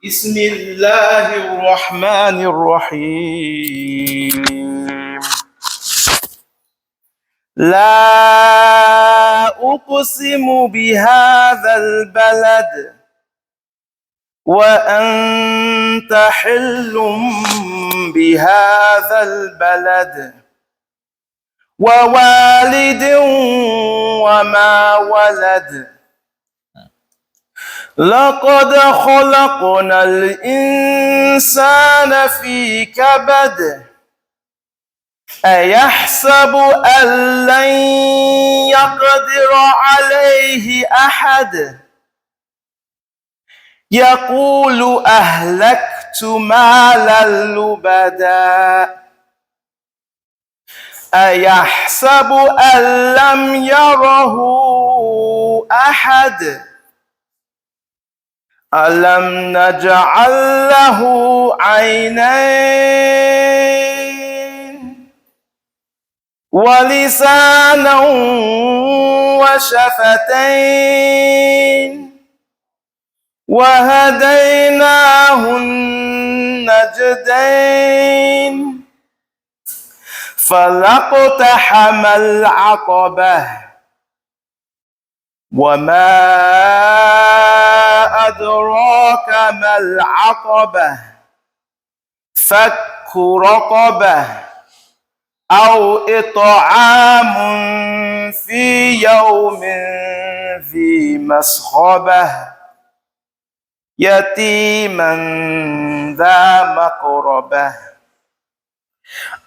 بسم الله الرحمن الرحيم لا أقسم بهذا البلد وأنت حل بهذا البلد ووالد وما ولد لقد خلقنا الإنسان في كبد أيحسب أن لن يقدر عليه أحد يقول أهلكت مالا لبدا أيحسب أن لم يره أحد ألم نجعل له عينين ولسانا وشفتين وهديناه النجدين فلاقتحم العقبة وما أدراك ما العقبة فك رقبة أو إطعام في يوم ذي مسغبة يتيما ذا مقربة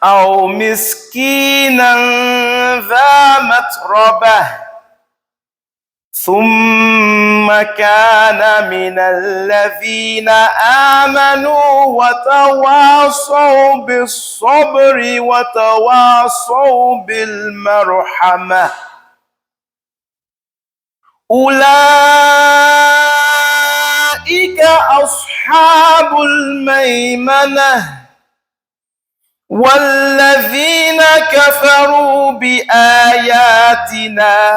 أو مسكينا ذا متربة ثم كان من الذين آمنوا وتواصوا بالصبر وتواصوا بالمرحمة أولئك أصحاب الميمنة والذين كفروا بآياتنا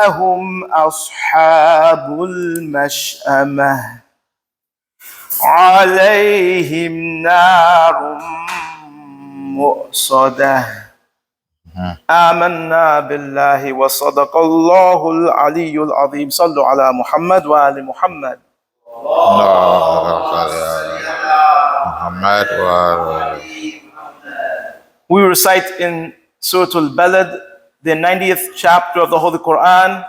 هم أصحاب المشأمة عليهم نار مؤصدة آمنا بالله وصدق الله العلي العظيم صلوا على محمد وآل محمد محمد وآل We recite in Surah Al-Balad, the 90th chapter of the Holy Quran.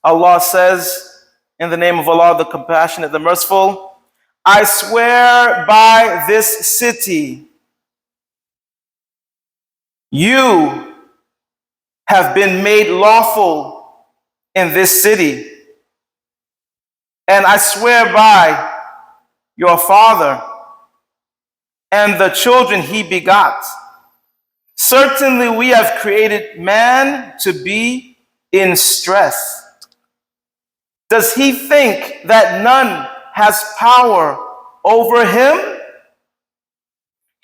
Allah says, in the name of Allah, the Compassionate, the Merciful, I swear by this city, you have been made lawful in this city. And I swear by your father and the children he begot. Certainly we have created man to be in stress. Does he think that none has power over him?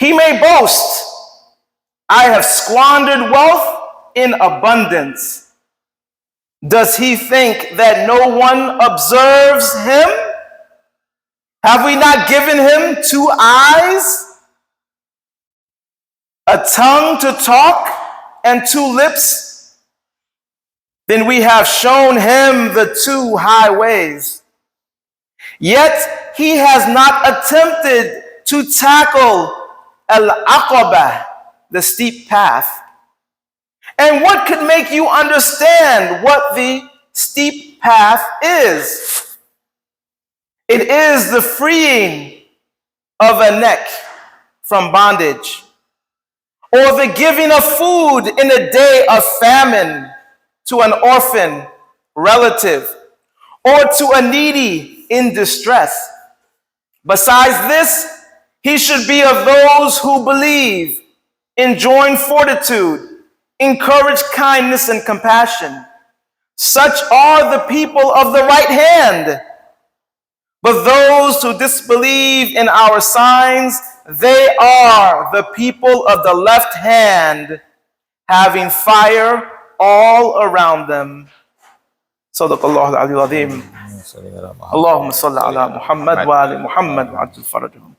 He may boast, I have squandered wealth in abundance. Does he think that no one observes him? Have we not given him 2 eyes? A tongue to talk and 2 lips? Then we have shown him the 2 highways. Yet he has not attempted to tackle Al-Aqaba, the steep path. And what could make you understand what the steep path is? It is the freeing of a neck from bondage, or the giving of food in a day of famine to an orphan relative, or to a needy in distress. Besides this, he should be of those who believe, enjoin fortitude, encourage kindness and compassion. Such are the people of the right hand. But those who disbelieve in our signs, they are the people of the left hand, having fire all around them. Sadaqallahu al-Azim. Allahumma salli ala Muhammad wa ali Muhammad wa ajil farajahum.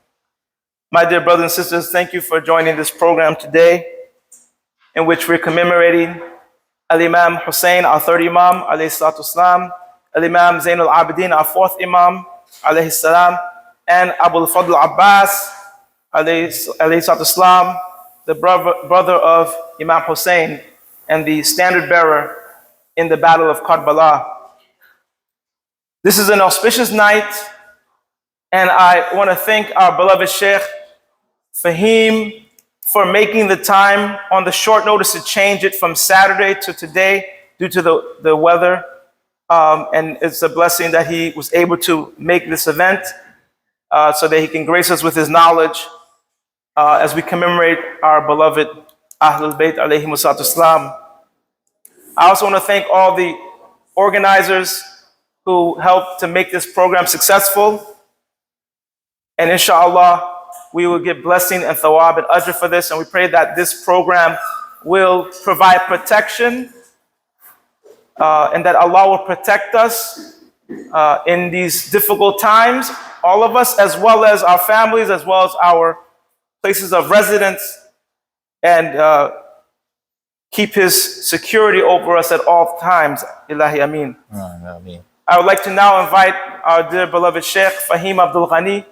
My dear brothers and sisters, thank you for joining this program today, in which we're commemorating Al-Imam Husayn, our third Imam, alayhi salatu wasalam, Al-Imam Zain al-Abidin, our fourth Imam, alayhi salam, and Abu Fadl Abbas, alayhi salatu wasalam, the brother of Imam Husayn and the standard bearer in the Battle of Karbala. This is an auspicious night, and I want to thank our beloved Shaykh Faheem for making the time on the short notice to change it from Saturday to today due to the weather. And it's a blessing that he was able to make this event so that he can grace us with his knowledge as we commemorate our beloved Ahlul Bayt alayhi salatu wassalam. I also want to thank all the organizers who helped to make this program successful. And inshallah, we will get blessing and thawab and ajr for this. And we pray that this program will provide protection and that Allah will protect us in these difficult times, all of us, as well as our families, as well as our places of residence, and keep His security over us at all times. Ilahi Ameen. Ameen. I would like to now invite our dear beloved Shaykh Faheem Abdulghani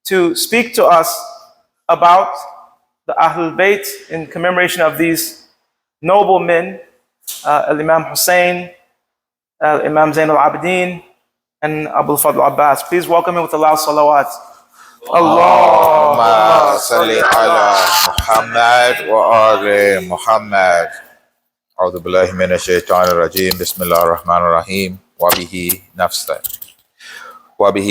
to speak to us about the Ahlul Bayt in commemoration of these noble men, Imam Husayn, Imam Zain al-Abidin, and Abu Fadl Abbas. Please welcome him with a loud salawat. Allahumma salli ala Muhammad wa ali Muhammad. A'udhu billahi minash shaitanir rajim. Bismillahir rahmanir rahim. Wa bihi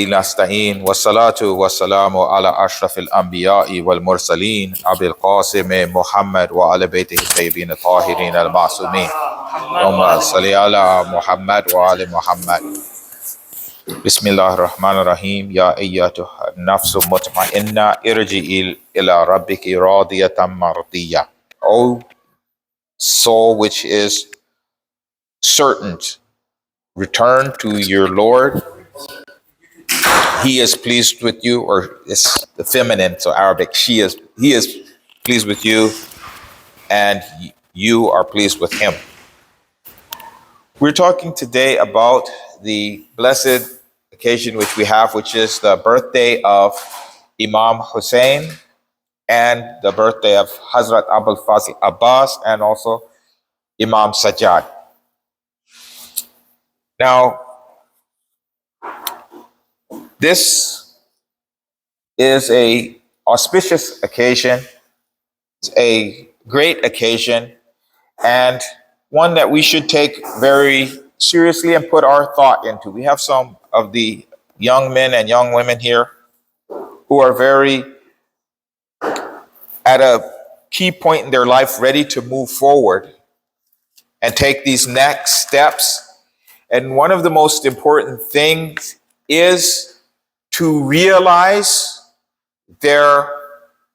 nasta'in. Wa salatu wa salamu ala ashrafil anbiya'i wal mursaleen. Abil Qasim Muhammad wa ala baytihi tayyibin tahirin al ma'sumin. Allahumma salli ala Muhammad wa ali Muhammad. Bismillahir rahmanir rahim. Ya ayyatuha nafsu mutma'inna irji'i ila rabbiki radiyatan mardiyya. O soul which is certain, return to your Lord. He is pleased with you, or it's the feminine, so Arabic. He is pleased with you, and you are pleased with him. We're talking today about the blessed occasion which we have, which is the birthday of Imam Husayn and the birthday of Hazrat Abul Fazl Abbas and also Imam Sajjad. Now, this is a auspicious occasion. It's a great occasion, and one that we should take very seriously and put our thought into. We have some of the young men and young women here who are very at a key point in their life, ready to move forward and take these next steps. And one of the most important things is to realize their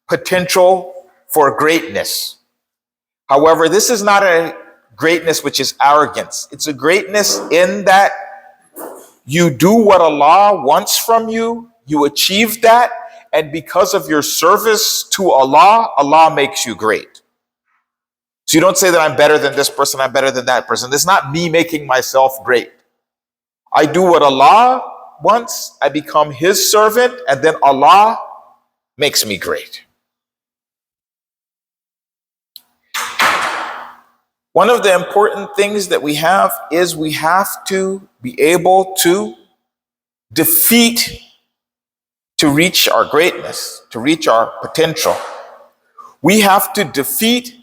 potential for greatness. However, this is not a greatness which is arrogance. It's a greatness in that you do what Allah wants from you, you achieve that, and because of your service to Allah, Allah makes you great. So you don't say that I'm better than this person, I'm better than that person. It's not me making myself great. I do what Allah wants, I become His servant, and then Allah makes me great. One of the important things that we have is we have to be able to defeat, to reach our greatness, to reach our potential. We have to defeat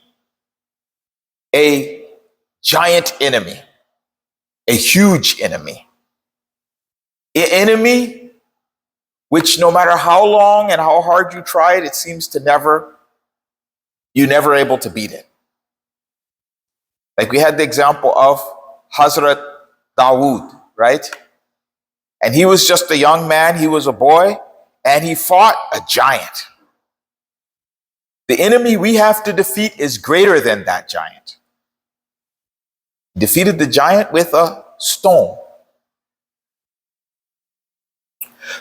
a giant enemy, a huge enemy. An enemy which no matter how long and how hard you try it, it seems to you're never able to beat it. Like we had the example of Hazrat Dawood, right? And he was just a young man, he was a boy, and he fought a giant. The enemy we have to defeat is greater than that giant. Defeated the giant with a stone.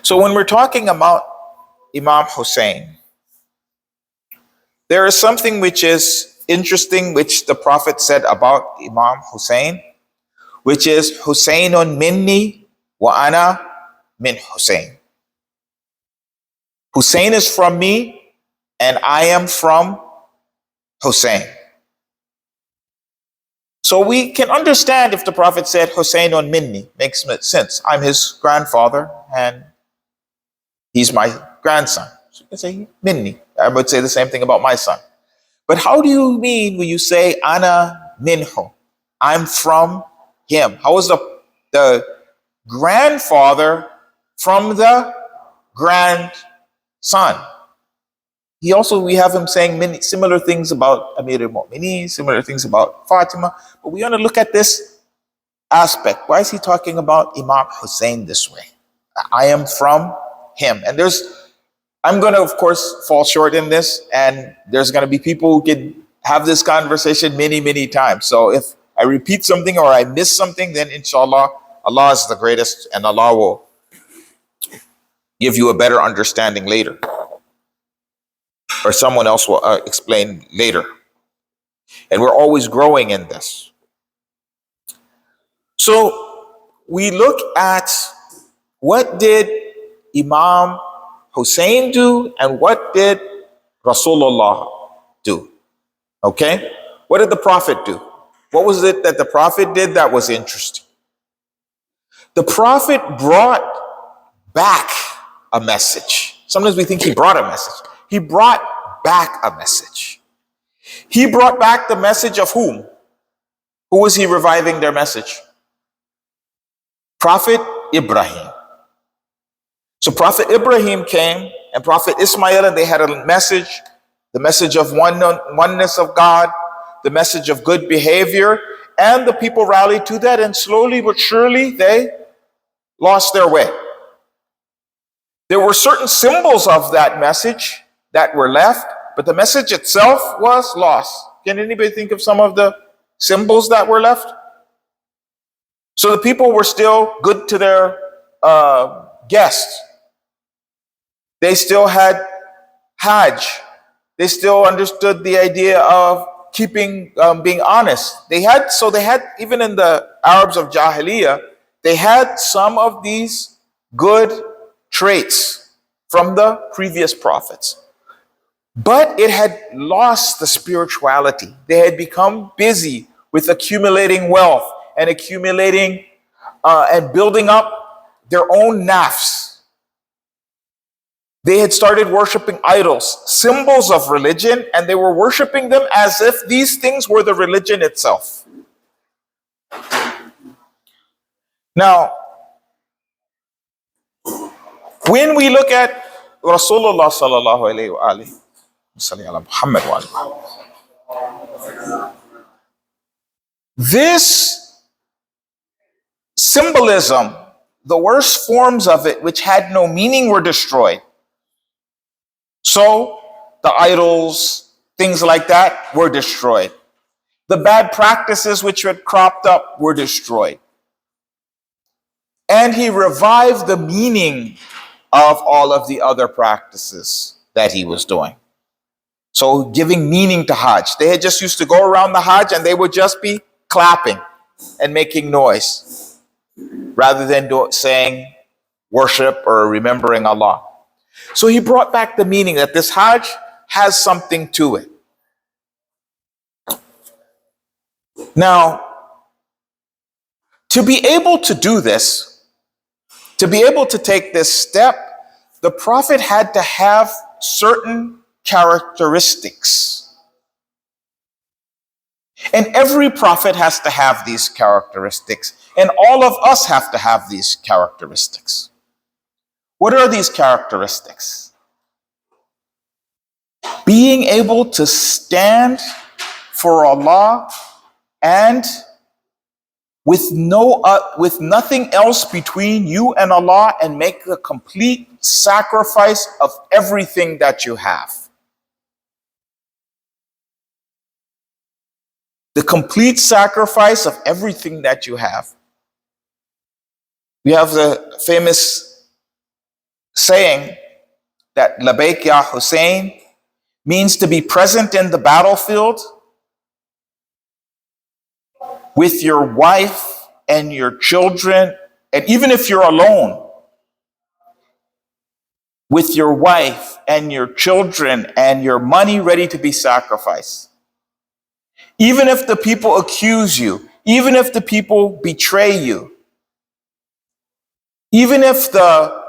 So when we're talking about Imam Husayn, there is something which is interesting, which the Prophet said about Imam Husayn, which is Husaynun minni wa ana min Husayn. Husayn is from me and I am from Husayn. So we can understand if the Prophet said Husaynun minni, makes sense. I'm his grandfather and he's my grandson. So you can say minni. I would say the same thing about my son. But how do you mean when you say ana minhu? I'm from him. How is the grandfather from the grandson? We have him saying many similar things about Amir al-Mu'mineen, similar things about Fatima, but we want to look at this aspect. Why is he talking about Imam Husayn this way? I am from him. And I'm going to, of course, fall short in this, and there's going to be people who can have this conversation many, many times. So if I repeat something or I miss something, then inshallah, Allah is the greatest, and Allah will give you a better understanding later. Or someone else will explain later. And we're always growing in this. So we look at what did Imam Husayn do and what did Rasulullah do? Okay? What did the Prophet do? What was it that the Prophet did that was interesting? The Prophet brought back a message. Sometimes we think he brought a message. He brought back a message. He brought back the message of whom? Who was he reviving their message? Prophet Ibrahim. So Prophet Ibrahim came and Prophet Ismail, and they had a message, the message of oneness of God, the message of good behavior, and the people rallied to that, and slowly but surely they lost their way. There were certain symbols of that message that were left, but the message itself was lost. Can anybody think of some of the symbols that were left? So the people were still good to their guests. They still had Hajj. They still understood the idea of keeping, being honest. They had, even in the Arabs of Jahiliyyah, they had some of these good traits from the previous prophets. But it had lost the spirituality. They had become busy with accumulating wealth and accumulating and building up their own nafs. They had started worshiping idols, symbols of religion, and they were worshiping them as if these things were the religion itself. Now, when we look at Rasulullah sallallahu alayhi wa Muhammad wa this symbolism, the worst forms of it, which had no meaning, were destroyed. So the idols, things like that, were destroyed. The bad practices which had cropped up were destroyed. And he revived the meaning of all of the other practices that he was doing. So giving meaning to Hajj. They had just used to go around the Hajj and they would just be clapping and making noise rather than saying worship or remembering Allah. So he brought back the meaning that this Hajj has something to it. Now, to be able to do this, to be able to take this step, the Prophet had to have certain characteristics. And every prophet has to have these characteristics. And all of us have to have these characteristics. What are these characteristics? Being able to stand for Allah and with nothing else between you and Allah, and make the complete sacrifice of everything that you have. The complete sacrifice of everything that you have. We have the famous saying that Labaik Ya Husayn means to be present in the battlefield with your wife and your children, and even if you're alone, with your wife and your children and your money ready to be sacrificed. Even if the people accuse you, even if the people betray you, even if the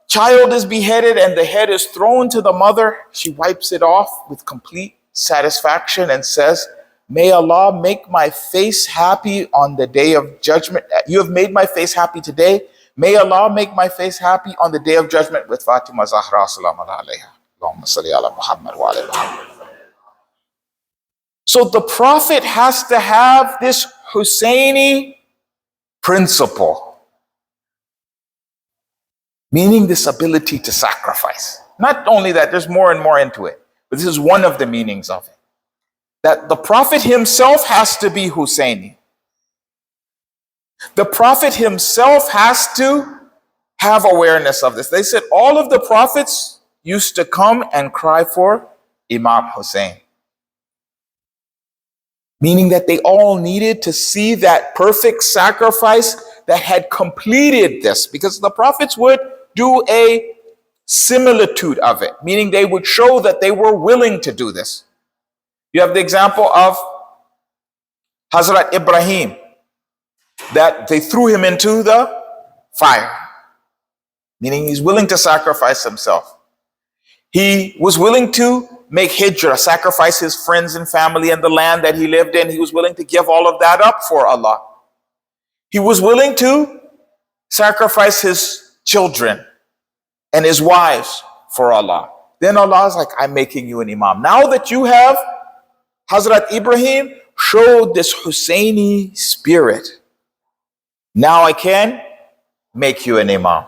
child is beheaded and the head is thrown to the mother, she wipes it off with complete satisfaction and says, may Allah make my face happy on the day of judgment. You have made my face happy today. May Allah make my face happy on the day of judgment with Fatima Zahra salam alayha. Allahumma salli ala Muhammad wa ala Muhammad. So the Prophet has to have this Husseini principle, meaning this ability to sacrifice. Not only that, there's more and more into it, but this is one of the meanings of it. That the Prophet himself has to be Husseini. The Prophet himself has to have awareness of this. They said all of the prophets used to come and cry for Imam Hussein. Meaning that they all needed to see that perfect sacrifice that had completed this. Because the prophets would do a similitude of it. Meaning they would show that they were willing to do this. You have the example of Hazrat Ibrahim, that they threw him into the fire, meaning he's willing to sacrifice himself. He was willing to make hijrah, sacrifice his friends and family and the land that he lived in. He was willing to give all of that up for Allah. He was willing to sacrifice his children and his wives for Allah. Then Allah is like, I'm making you an imam. Now that you have Hazrat Ibrahim showed this Husseini spirit, now I can make you an imam.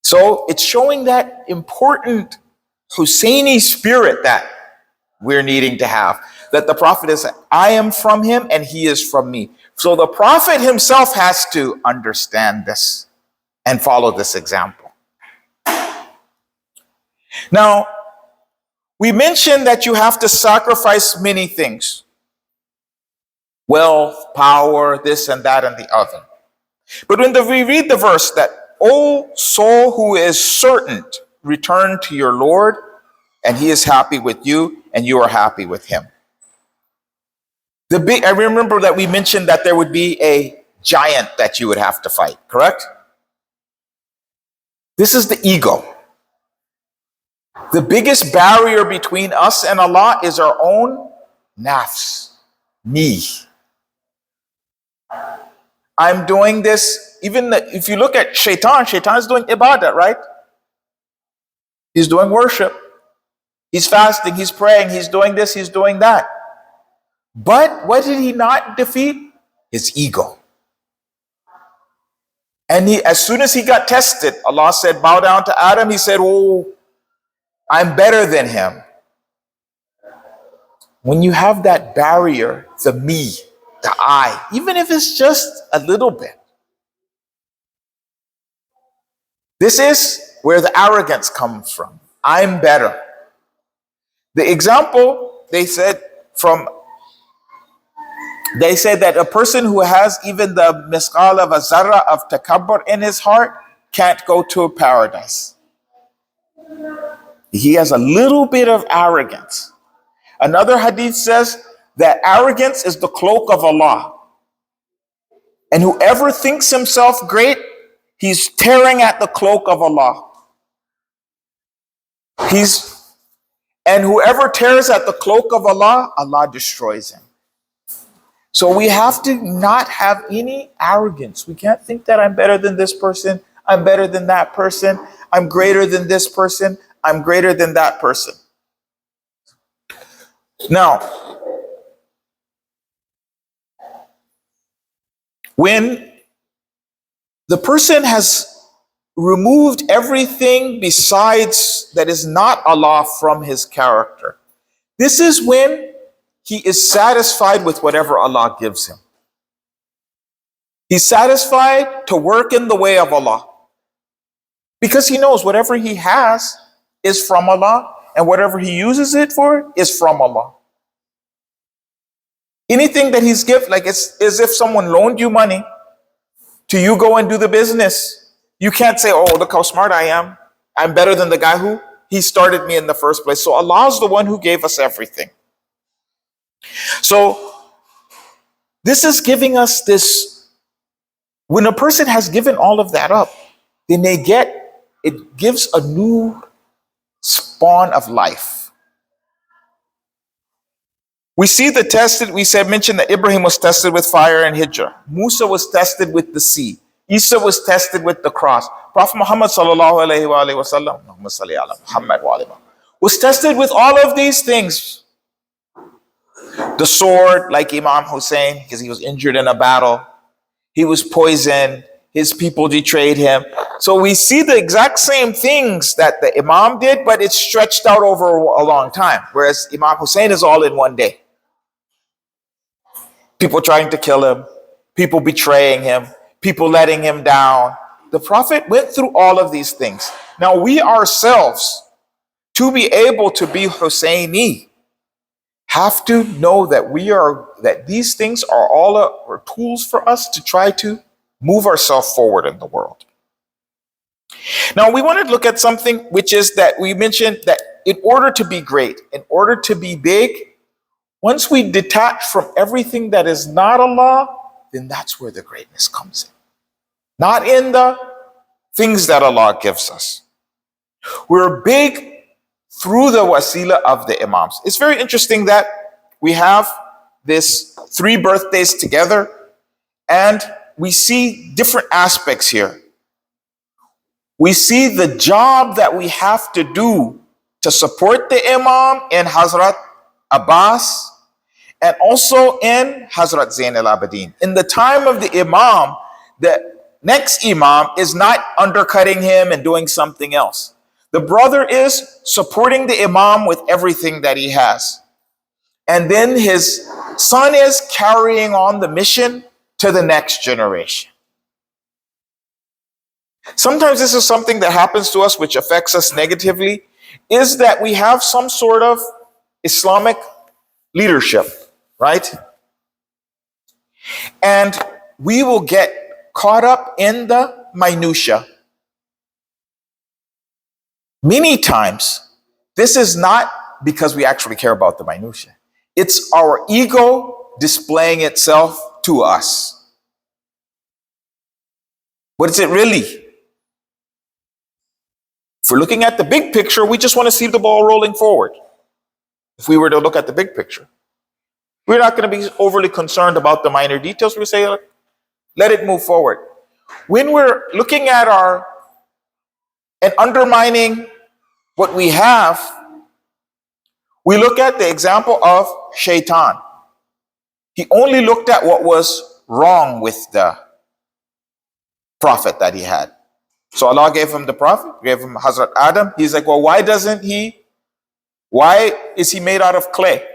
So it's showing that important Husseini spirit that we're needing to have. That the Prophet is, I am from him and he is from me. So the Prophet himself has to understand this and follow this example. Now, we mentioned that you have to sacrifice many things. Wealth, power, this and that and the other. But when we read the verse that, O soul who is certain, return to your Lord, and he is happy with you, and you are happy with him. I remember that we mentioned that there would be a giant that you would have to fight, correct? This is the ego. The biggest barrier between us and Allah is our own nafs, me. I'm doing this, even if you look at Shaitan is doing ibadah, right? He's doing worship. He's fasting, he's praying, he's doing this, he's doing that. But what did he not defeat? His ego. And as soon as he got tested, Allah said, bow down to Adam. He said, oh, I'm better than him. When you have that barrier, the me, the I, even if it's just a little bit, this is where the arrogance comes from. I'm better. The example, they said that a person who has even the misqal of a zarra of takabbur in his heart can't go to paradise. He has a little bit of arrogance. Another hadith says that arrogance is the cloak of Allah. And whoever thinks himself great, he's tearing at the cloak of Allah. And whoever tears at the cloak of Allah, Allah destroys him. So we have to not have any arrogance. We can't think that I'm better than this person, I'm better than that person, I'm greater than this person, I'm greater than that person. Now, when the person has removed everything besides that is not Allah from his character, this is when he is satisfied with whatever Allah gives him. He's satisfied to work in the way of Allah. Because he knows whatever he has is from Allah, and whatever he uses it for is from Allah. Anything that he's given, like it's as if someone loaned you money to you go and do the business. You can't say, oh, look how smart I am. I'm better than the guy who he started me in the first place. So Allah is the one who gave us everything. So this is giving us this, when a person has given all of that up, then it gives a new spawn of life. We see the tested, mentioned that Ibrahim was tested with fire and hijrah. Musa was tested with the sea. Isa was tested with the cross. Prophet Muhammad sallallahu alaihi wasallam was tested with all of these things. The sword, like Imam Husayn, because he was injured in a battle. He was poisoned. His people betrayed him. So we see the exact same things that the Imam did, but it's stretched out over a long time. Whereas Imam Husayn is all in one day. People trying to kill him, people betraying him, people letting him down. The Prophet went through all of these things. Now we ourselves, to be able to be Husayni, have to know that these things are all are tools for us to try to move ourselves forward in the world. Now we want to look at something which is that we mentioned that in order to be great, in order to be big, once we detach from everything that is not Allah, then that's where the greatness comes in. Not in the things that Allah gives us. We're big through the wasila of the Imams. It's very interesting that we have this 3 birthdays together, and we see different aspects here. We see the job that we have to do to support the Imam in Hazrat Abbas and also in Hazrat Zain al-Abidin. In the time of the Imam, the next Imam is not undercutting him and doing something else. The brother is supporting the Imam with everything that he has. And then his son is carrying on the mission to the next generation. Sometimes this is something that happens to us which affects us negatively, is that we have some sort of Islamic leadership, right? And we will get caught up in the minutia. Many times, this is not because we actually care about the minutia. It's our ego displaying itself to us. What is it really? If we're looking at the big picture, we just want to see the ball rolling forward. If we were to look at the big picture, we're not going to be overly concerned about the minor details. We say, let it move forward. When we're looking at and undermining what we have, we look at the example of Shaitan. He only looked at what was wrong with the prophet that he had. So Allah gave him the prophet, gave him Hazrat Adam. He's like, well, why is he made out of clay?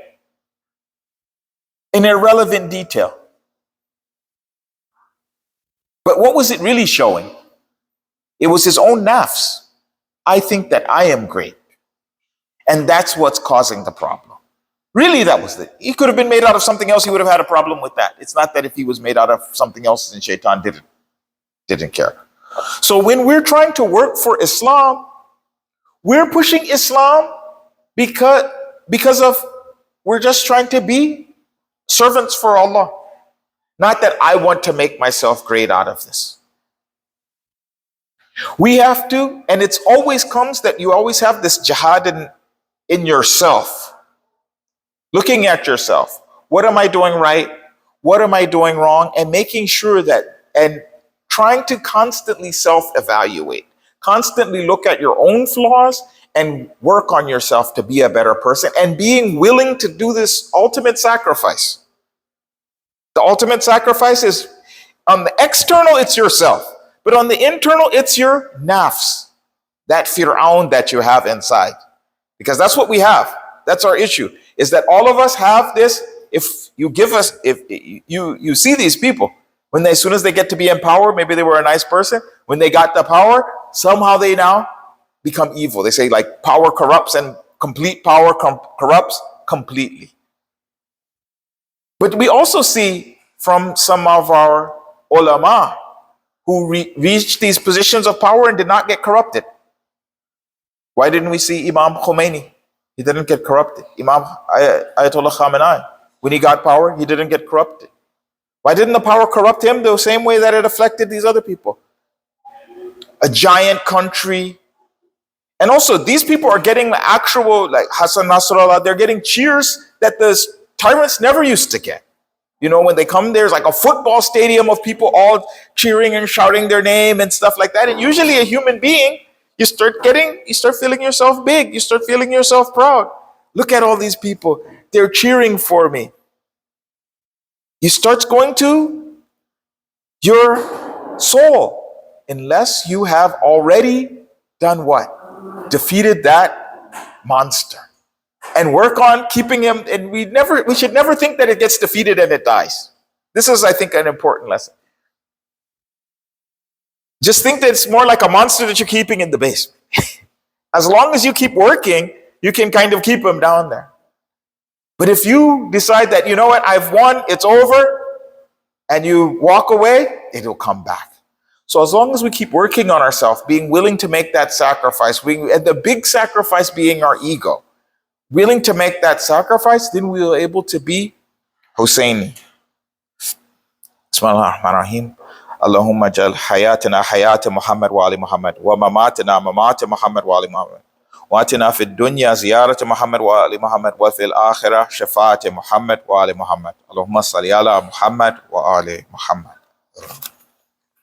An irrelevant detail. But what was it really showing? It was his own nafs. I think that I am great. And that's what's causing the problem. Really, that was it. He could have been made out of something else. He would have had a problem with that. It's not that if he was made out of something else and Shaitan didn't care. So when we're trying to work for Islam, we're pushing Islam because of we're just trying to be servants for Allah. Not that I want to make myself great out of this. We have to, and it's always comes that you always have this jihad in yourself. Looking at yourself. What am I doing right? What am I doing wrong? And making sure that, and trying to constantly self-evaluate. Constantly look at your own flaws and work on yourself to be a better person. And being willing to do this ultimate sacrifice. The ultimate sacrifice is, on the external, it's yourself. But on the internal, it's your nafs. That fir'aun that you have inside. Because that's what we have. That's our issue. Is that all of us have this. If you see these people, as soon as they get to be in power, maybe they were a nice person. When they got the power, somehow they now become evil. They say like power corrupts and complete power corrupts completely. But we also see from some of our ulama who reached these positions of power and did not get corrupted. Why didn't we see Imam Khomeini? He didn't get corrupted. Imam Ayatollah Khamenei, when he got power, he didn't get corrupted. Why didn't the power corrupt him the same way that it affected these other people? A giant country. And also, these people are getting actual, like Hassan Nasrallah, they're getting cheers that the tyrants never used to get. You know, when they come, there's like a football stadium of people all cheering and shouting their name and stuff like that. And usually a human being, you start feeling yourself big. You start feeling yourself proud. Look at all these people. They're cheering for me. You start going to your soul, unless you have already done what? Defeated that monster. And work on keeping him, and we should never think that it gets defeated and it dies. This is, I think, an important lesson. Just think that it's more like a monster that you're keeping in the basement. As long as you keep working, you can kind of keep him down there. But if you decide that, you know what, I've won, it's over, and you walk away, it'll come back. So as long as we keep working on ourselves, being willing to make that sacrifice, and the big sacrifice being our ego, willing to make that sacrifice, then we are able to be Husayni. Bismillah ar-Rahman ar-Rahim. Allahumma jal hayatina hayat Muhammad wa ali Muhammad wa mamatina mamat Muhammad wa ali Muhammad wa atina fid dunya ziyarat Muhammad wa ali Muhammad wa fil akhirah shafaat Muhammad wa ali Muhammad. Allahumma salli ala Muhammad wa ali Muhammad.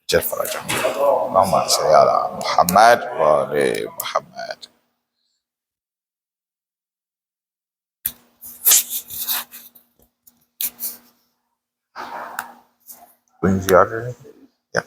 Jal farajah. Allahumma salli ala Muhammad wa ali Muhammad. Brings you out. Yeah.